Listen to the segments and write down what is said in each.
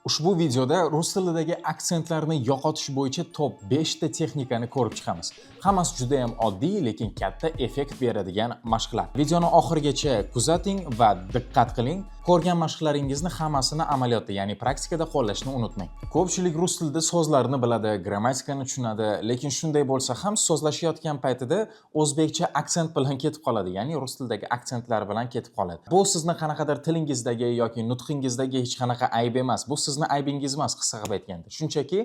Ushbu videoda rus tilidagi aksentlarni yo'qotish bo'yicha top 5 ta texnikani ko'rib chiqamiz. Hammasi juda ham oddiy, lekin katta effekt beradigan mashqlar. Videoni oxirigacha kuzating va diqqat qiling. Ko'rgan mashqlaringizni hammasini amaliyotda, ya'ni praktikada qo'llashni unutmang. Ko'pchilik rus tilida so'zlarni biladi, grammatikani tushunadi, lekin shunday bo'lsa ham so'zlashayotgan paytida o'zbekcha aksent bilan ketib qoladi, ya'ni rus tilidagi aksentlar bilan ketib qoladi. Bu sizni qanaqadir tilingizdagi yoki nutqingizdagi hech qanaqa ayb emas. Bu sizni aybingiz emas, qisqa qilib aytganda. Shunchaki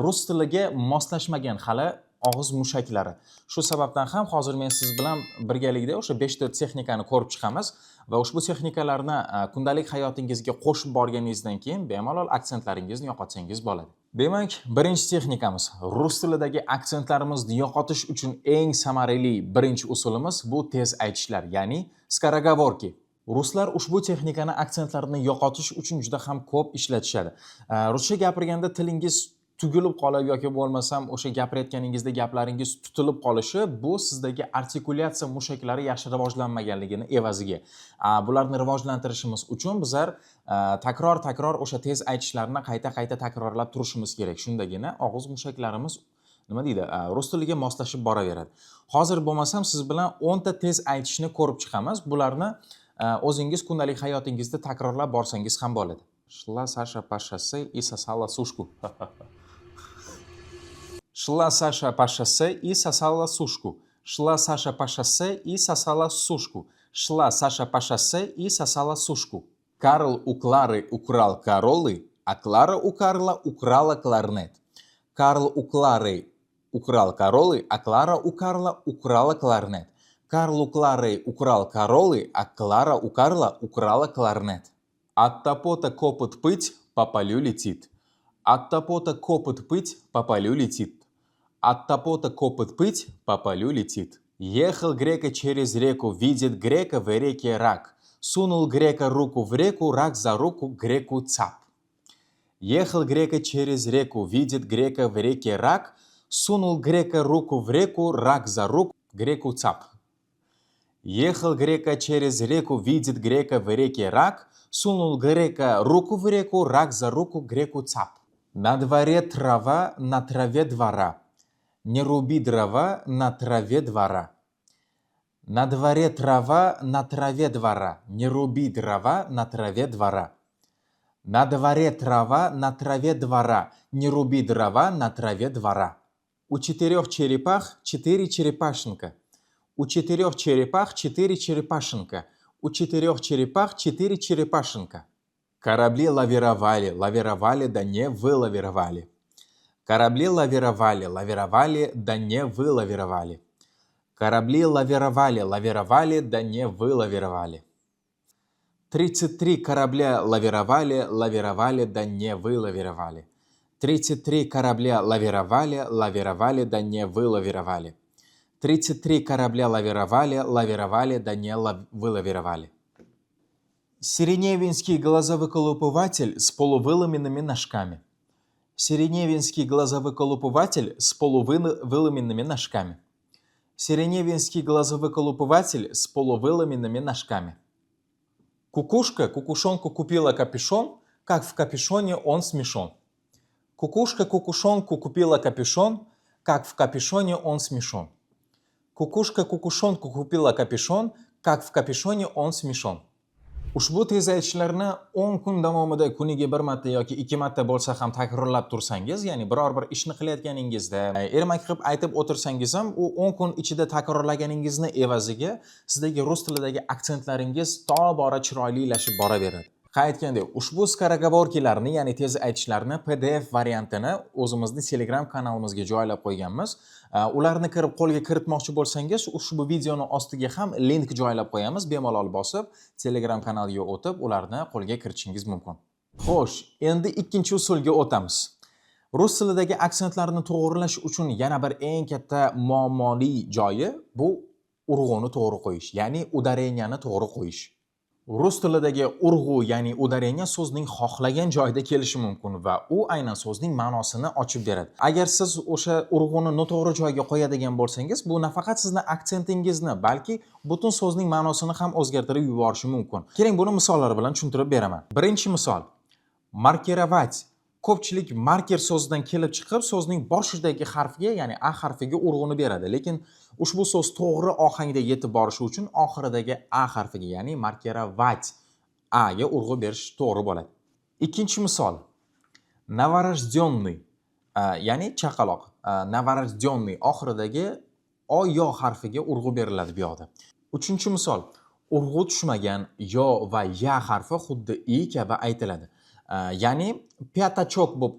rus tiliga moslashmagan hali og'iz mushaklari. Shu sababdan ham hozir men siz bilan birgalikda o'sha 5 ta texnikani ko'rib chiqamiz va ushbu texnikalarni kundalik hayotingizga qo'shib borganingizdan keyin bemalol aksentlaringizni yo'qotsangiz bo'ladi. Demak, birinchi texnikamiz rus tilidagi aksentlarimizni yo'qotish uchun eng samarali birinchi usulimiz bu tez aytishlar, ya'ni skoroговорки. Ruslar ushbu texnikani aksentlarni yo'qotish uchun juda ham ko'p ishlatishadi. Ruscha gapirganda tilingiz tugilib qolib yoki bo'lmasam o'sha gapirayotganingizda gaplaringiz tutilib qolishi bu sizdagi artikulyatsiya mushaklari yaxshi rivojlanmaganligini evaziga. Bularni rivojlantirishimiz uchun bizlar takror o'sha tez aytishlarni qayta takrorlab turishimiz kerak. Shundagina og'iz mushaklarimiz nima deydi, rus tiliga moslashib boraveradi. Hozir bo'lmasam siz bilan 10 ta tez aytishni ko'rib chiqamiz. Bularni o'zingiz kundalik hayotingizda takrorlab borsangiz ham bo'ladi. Шла Саша по шоссе и сосала сушку. Шла Саша по шоссе и сосала сушку. Шла Саша по шоссе и сосала сушку. Шла Саша по шоссе и сосала сушку. Карл у Клары украл королы, а Клара у Карла украла кларнет. Карл у Клары украл королы, а Клара у Карла украла кларнет. Карл у Клары украл королы, а Клара у Карла украла кларнет. От топота копот пыть, по полю летит. От топота копот пыть, по полю летит. От топота копот пыть, по полю летит. Ехал грека через реку, видит грека в реке рак. Сунул грека руку в реку, рак за руку греку цап. Ехал грека через реку, видит грека в реке рак. Сунул грека руку в реку, рак за руку греку цап. Ехал грека через реку, видит грека в реке рак. Сунул грека руку в реку, рак за руку греку цап. На дворе трава, на траве двора. Не руби дрова, на траве двора. На дворе трава, на траве двора. Не руби дрова, на траве двора. На дворе трава, на траве двора. Не руби дрова, на траве двора. У 4 черепах 4 черепашенка. У 4 черепах 4 черепашенка. У 4 черепах 4 черепашенка. Корабли лавировали, да не вылавировали. Корабли лавировали, да не вылавировали. Корабли лавировали, да не вылавировали. 33 корабля лавировали, да не вылавировали. 33 корабля лавировали, да не вылавировали. 33 корабля лавировали, да не вылавировали. Сиреневинский глазовыколупыватель с полувыломенными ножками. Сиреневинский глазовыколупыватель с полувыломенными ножками. Сиреневинский глазовыколупыватель с полувыломенными ножками. Кукушка кукушонку купила капюшон, как в капюшоне он смешон. Кукушка кукушонку купила капюшон, как в капюшоне он смешон. Кукушка кукушонку купила капюшон, как в капюшоне он смешон. Ushbu tez aytishlarni 10 kun davomida kuniga 1 marta yoki 2 marta bo'lsa ham takrorlab tursangiz, ya'ni biror bir ishni qilayotganingizda ermak qilib aytib o'tirsangiz ham u 10 kun ichida takrorlaganingizni evaziga sizdagi rus tilidagi aksentlaringiz tobora chiroylilashib boraveradi. Aytgandek, ushbu skoroговоркиларni, ya'ni tez aytishlarni PDF variantini o'zimizning Telegram kanalimizga joylab qo'yganmiz. Ularni kirib qo'lga kiritmoqchi bo'lsangiz, ushbu videoni ostiga ham link joylab qo'yamiz. Bemalol bosib, Telegram kanaliga o'tib, ularni qo'lga kiritishingiz mumkin. Xo'sh, endi ikkinchi usulga o'tamiz. Rus tilidagi aksentlarni to'g'rilash uchun yana bir eng katta muammoli joyi bu urg'uni to'g'ri qo'yish, ya'ni udareniyani to'g'ri qo'yish. Rus tilidagi urg'u, ya'ni udareniya so'zning xohlagan joyida kelishi mumkin va u aynan so'zning ma'nosini ochib beradi. Agar siz o'sha urg'uni noto'g'ri joyga qo'yadigan bo'lsangiz, bu nafaqat sizni aksentingizni, balki butun so'zning ma'nosini ham o'zgartirib yuborishi mumkin. Keling, buni misollar bilan tushuntirib beraman. Birinchi misol. Markerovать. Ko'pchilik marker so'zidan kelib chiqib, so'zning boshidagi harfga, ya'ni a harfiga urg'uni beradi. Lekin ushbu so'z to'g'ri ohangda yetib borishi uchun oxiridagi a harfiga, ya'ni markerovать a ga urg'u berish to'g'ri bo'ladi. Ikkinchi misol. Новорожденный, ya'ni chaqaloq. Новорожденный oxiridagi o yo harfiga urg'u beriladi bu yoqda. Uchinchi misol. Urg'u tushmagan yo va ya harfi xuddi i kabi aytiladi. Ya'ni pyatachok deb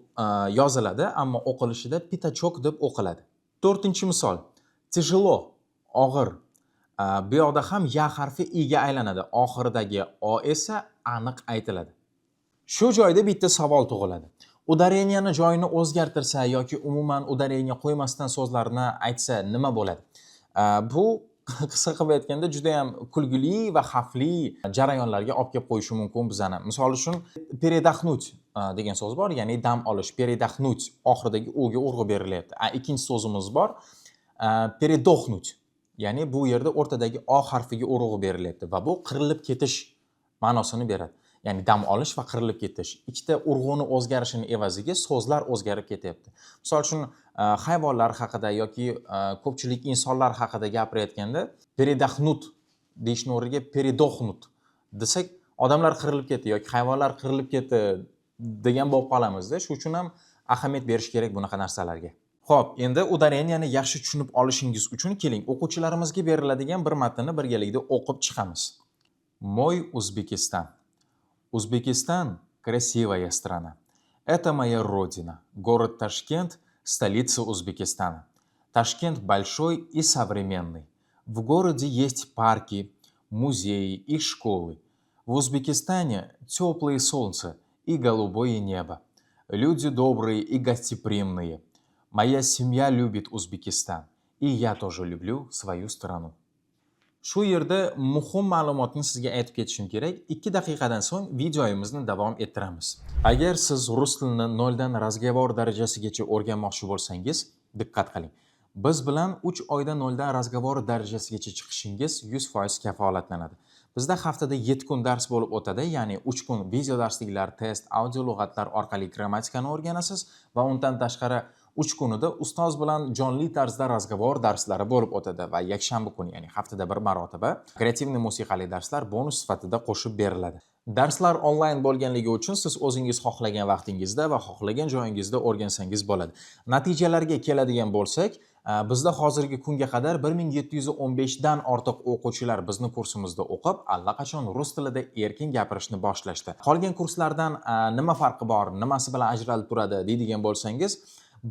yoziladi, ammo o'qilishida pitachok deb o'qiladi. To'rtinchi misol. Тяжело, og'ir. Bu yoqda ham ya harfi i ga aylanadi. Oxiridagi o esa aniq aytiladi. Shu joyda bitta savol tug'iladi. Udareniyani joyini o'zgartirsa yoki umuman udareniya qo'ymasdan so'zlarni aytsa nima bo'ladi? Bu qisqa qilib aytganda juda ham kulgili va xavfli jarayonlarga olib kelib qo'yishi mumkin bizani. Misol uchun передохнуть degan so'z bor, ya'ni dam olish. Передохнуть oxiridagi u ga urg'u berilyapti. Ikkinchi so'zimiz bor. Передохнуть, ya'ni bu yerda o'rtadagi o harfiga urg'u berilyapti va bu qirilib ketish ma'nosini beradi. Ya'ni dam olish va qirilib ketish. Ikkita urg'uni o'zgarishini evaziga so'zlar o'zgarib ketyapti. Misol uchun hayvonlar haqida yoki ko'pchilik insonlar haqida gapirayotganda передохнуть deyishning o'rniga передохнут desak, odamlar qirilib ketdi yoki hayvonlar qirilib ketdi degan bo'lib qolamizda. Shuning uchun ham ahamiyat berish kerak bunaqa narsalarga. Xo'p, endi udareniyani yaxshi tushunib olishingiz uchun keling, o'quvchilarimizga beriladigan bir matnni birgalikda o'qib chiqamiz. Мой Узбекистан. Узбекистан – красивая страна. Это моя родина. Город Ташкент – столица Узбекистана. Ташкент большой и современный. В городе есть парки, музеи и школы. В Узбекистане теплое солнце и голубое небо. Люди добрые и гостеприимные. Моя семья любит Узбекистан. И я тоже люблю свою страну. Shu yerda muhim ma'lumotni sizga aytib ketishim kerak. 2 daqiqadan so'ng videomizni davom ettiramiz. Agar siz rus tilini 0 dan razgovor darajasigacha o'rganmoqchi bo'lsangiz, diqqat qiling. Biz bilan 3 oyda 0 dan razgovor darajasigacha chiqishingiz 100% kafolatlanadi. Bizda haftada 7 kun dars bo'lib o'tadi, ya'ni 3 kun video darsliklar, test, audio lug'atlar orqali grammatikani o'rganasiz va undan tashqari 3 kunida ustoz bilan jonli tarzda razgovor darslari bo'lib o'tadi va yakshanba kuni, ya'ni haftada bir marotaba kreativniy musiqali darslar bonus sifatida qo'shib beriladi. Darslar onlayn bo'lganligi uchun siz o'zingiz xohlagan vaqtingizda va xohlagan joyingizda o'rgansangiz bo'ladi. Natijalarga keladigan bo'lsak, bizda hozirgi kunga qadar 1715 dan ortiq o'quvchilar bizni kursimizda o'qib, allaqachon rus tilida erkin gapirishni boshlashdi. Qolgan kurslardan nima farqi bor, nimasi bilan ajralib turadi deydigan bo'lsangiz,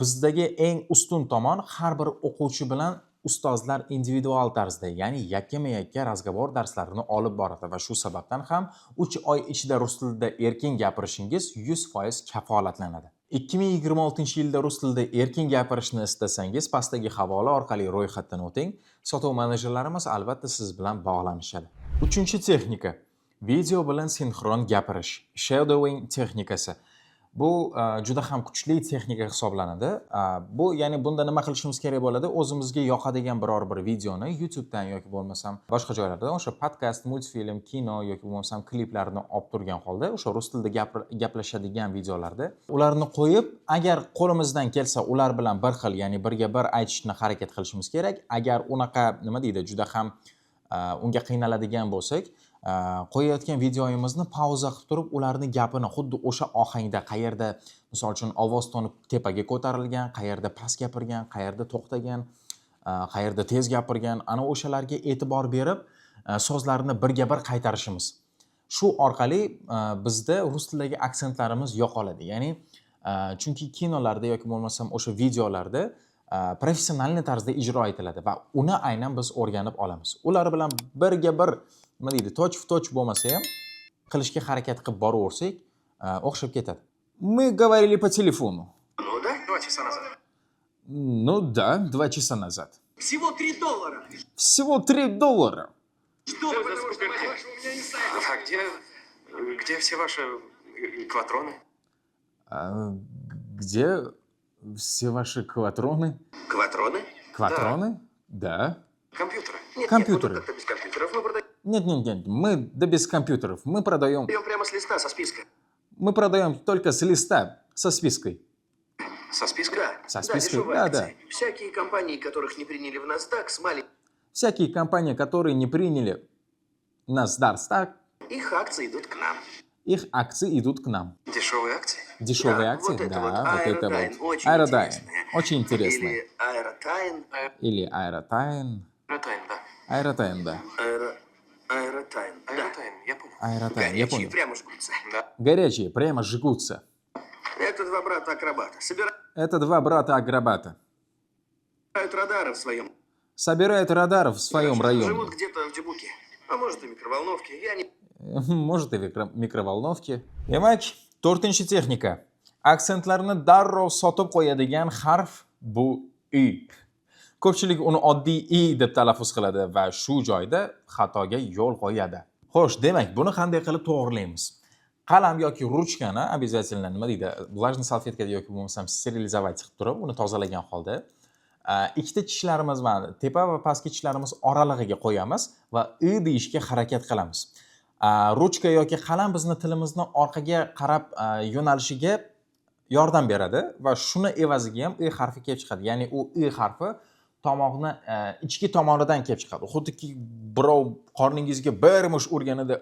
bizdagi eng ustun tomon har bir o'quvchi bilan ustozlar individual tarzda, ya'ni yakkama-yakka razgovor darslarini olib boradi va shu sababdan ham 3 oy ichida rus tilida erkin gapirishingiz 100% kafolatlanadi. 2026-yilda rus tilida erkin gapirishni istasangiz, pastdagi havola orqali ro'yxatdan o'ting. Sotuv menejerlarimiz albatta siz bilan bog'lanishadi. 3-texnika. Video bilan sinxron gapirish, shadowing texnikasi. Bu juda ham kuchli texnika hisoblanadi. Bu ya'ni bunda nima qilishimiz kerak bo'ladi? O'zimizga yoqadigan biror bir videoni YouTube dan yoki bo'lmasam boshqa joylardan o'sha podkast, multfilm, kino yoki bo'lmasam kliplarni olib turgan holda o'sha rus tilida gaplashadigan videolarda ularni qo'yib, agar qo'limizdan kelsa ular bilan bir xil, ya'ni birga bir aytishni harakat qilishimiz kerak. Agar unaqa nima deydi, juda ham unga qiynaladigan bo'lsak, qo'yayotgan videoyimizni pauza qilib turib, ularni gapini xuddi o'sha ohangda qayerda, misol uchun ovoz toni tepaga ko'tarilgan, qayerda past gapirgan, qayerda to'xtagan, qayerda tez gapirgan, ana o'shalarga e'tibor berib, so'zlarni birga bir qaytarishimiz. Shu orqali bizda rus tilidagi aksentlarimiz yo'qoladi. Ya'ni chunki kinolarda yoki bo'lmasam o'sha videolarda professional tarzda ijro etiladi va uni aynan biz o'rganib olamiz. Ular bilan birga bir nima deydi, toch bo'lmasa ham qilishga harakat qilib boraversak, o'xshab ketadi. Мы говорили по телефону. Ну да, 2 часа назад. Ну да, 2 часа назад. Всего $3. Всего $3. Что вы за скуперки? У меня инсайд. А где все ваши кватроны? Где все ваши кватроны? Кватроны? Кватроны? Да. Компьютеры? Компьютеры. Нет, без компьютеров. Мы продаем Нет, мы да без компьютеров. Мы продаем прямо с листа, со списка. Мы продаем только с листа, со спиской. Со списка? Да, Со да, спиской, дешевые да, акции. Всякие компании, которых не приняли в NASDAQ, с маленьких, Всякие компании, которые не приняли NASDAQ, их акции идут к нам. их акции идут к нам. Дешевые акции? Дешевые Да, акции? вот это да, вот вот это Aerodyne, вот. очень Aerodyne. интересное. Очень интересно. Или Aerotyne. Или Aerotyne. Ротайн, да. Aerotyne, да. Aerotyne, да. Ротайн, я понял. Aerotyne, я Горячие, понял. прямо жгутся. Да. Горячие, прямо жгутся. Это два брата-акробата. Это два брата-акробата. Собирают радары в своем. Собирают радар в своем Живут районе. где-то в Джибуке. А может и микроволновке. Я не... Может и mikrovolnovka. Demak, 4-chi texnika. Aksentlarni darrov sotib qo'yadigan harf bu i. Ko'pchilik uni oddiy i deb talaffuz qiladi va shu joyda xatoga yo'l qo'yadi. Xo'sh, demak, buni qanday qilib to'g'rilaymiz? Qalam yoki ruchkani обязательно nima deydi? Влажный salfetkada yoki bo'lmasam sterilizować qilib turib, uni tozalagan holda ikkita tishlarimiz bilan tepa va pastki tishlarimiz oralig'iga qo'yamiz va i deyishga harakat qilamiz. Ruchka yoki qalam bizni tilimizni orqaga qarab yo'nalishiga yordam beradi va shuni evaziga ham i harfi kelib chiqadi. Ya'ni u i harfi tomoqni ichki tomonidan kelib chiqadi. Xuddiki birov qorningizga bir mush urganida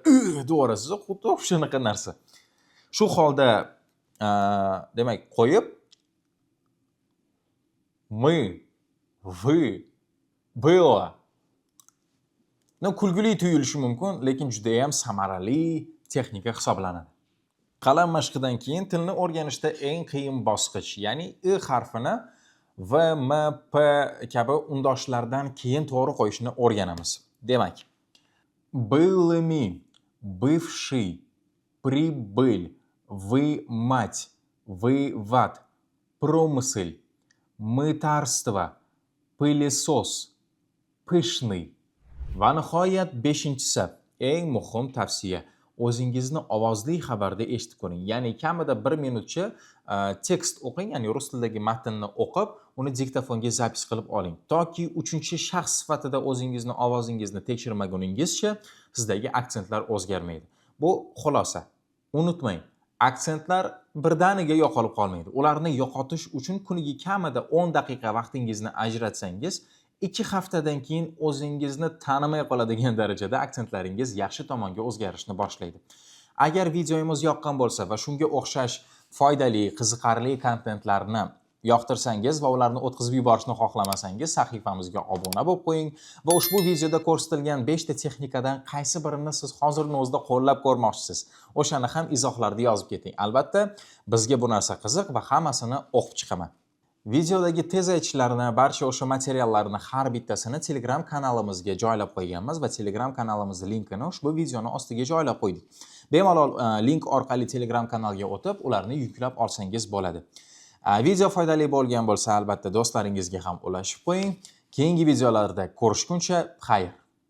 deb o'rasiz, xuddi shunaqa narsa. Shu holda demak qo'yib мы, вы, было. Kulguli tuyulishi mumkin, lekin juda ham samarali texnika hisoblanadi. Qalam mashqidan keyin tilni o'rganishda eng qiyin bosqich, ya'ni i harfini v, m, p kabi undoshlardan keyin to'g'ri qo'yishni o'rganamiz. Demak, былыми, бывший, прибыль, вымать, вывод, промысль, мытарство, pылесос, pishni. Va nihoyat 5-si, eng muhim tavsiya. O'zingizni ovozli xabarda eshitib ko'ring. Ya'ni kamida 1 minutcha tekst o'qing, ya'ni rus tilidagi matnni o'qib, uni diktofonga zapis qilib oling. Toki 3-shaxs sifatida o'zingizni ovozingizni tekshirmaguningizcha sizdagi aksentlar o'zgarmaydi. Bu xulosa. Unutmang, aksentlar birdaniga yo'qolib qolmaydi. Ularni yo'qotish uchun kuniga kamida 10 daqiqa vaqtingizni ajratsangiz, 2 haftadan keyin o'zingizni tanimay qoladigan darajada aksentlaringiz yaxshi tomonga o'zgarishni boshlaydi. Agar videomiz yoqqan bo'lsa va shunga o'xshash foydali, qiziqarli kontentlarni yoqtirsangiz va ularni o'tkazib yuborishni xohlamasangiz, sahifamizga obuna bo'lib qo'ying va ushbu videoda ko'rsatilgan 5 ta texnikadan qaysi birini siz hozirning o'zida qo'llab ko'rmoqchisiz, o'shani ham izohlarda yozib keting. Albatta, bizga bu narsa qiziq va hammasini o'qib chiqaman. Videodagi tez aytishlarni, barcha o'sha materiallarni har bittasini Telegram kanalimizga joylab qo'yganmiz va Telegram kanalimizning linkini ushbu videoning ostiga joylab qo'ydik. Bemalol link orqali Telegram kanalga o'tib, ularni yuklab olsangiz bo'ladi. Video foydali bo'lgan bo'lsa, albatta do'stlaringizga ham ulashib qo'ying. Keyingi videolarda ko'rishguncha xayr.